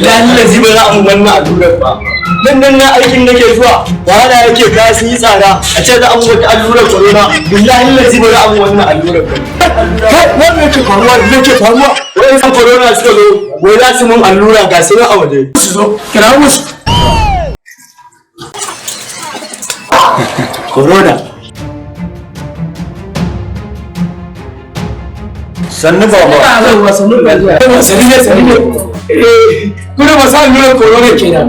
lallazi ba za a mu wannan allurar ba. Nan na aikin nake zuwa wahala yake kaya sun yi tsada a ce za a mu wata allurar corona billahi lallazi ba za a mu wannan allurar ba. Kai wannan yake faruwa wai san corona suka zo wai za su mun allura ga su a waje. Su zo kira musu. Corona. Sannu baba. Sannu ba zuwa. Sannu ne. Kuna masu allurar corona kenan.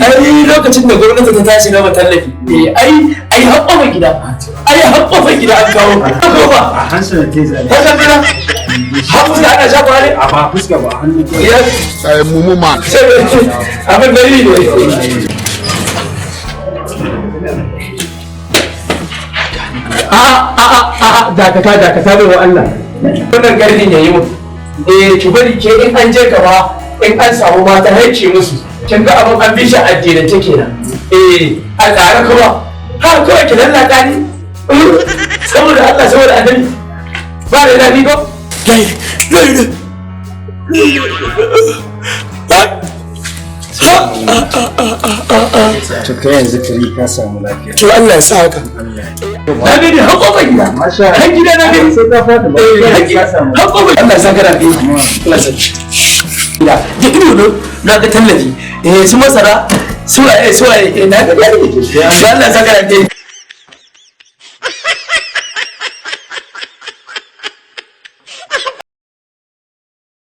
Ai lokacin da gwamnati ta tashi na tallafi. Ai haɓɓafa gida. An kawo. Ba. A hansu da teza. Haka gida. Hafu da ana shafa ne? A ba fuska ba hannu. Mumu man. Abin dari ne. Dakata bai wa Allah. Wannan gardin ya yi mu. Ki bari ke in an je gaba in an samu mata haice musu. Kin ga abin an bi shi addinance kenan. A tsare kuma. Ha kawai ki lallata ni. Saboda Allah saboda annabi. Ba da dadi ko? To kai yanzu kiri ka samu lafiya. To Allah ya sa haka. Na gani haƙoƙa gida. Har gida na gani. Sai ka fata ba. Haƙoƙa Allah ya sa ka rafi. Allah ya sa. Da ido na ga tallafi. Su masara su waye na ga yadda ke. Allah ya sa ka rafi.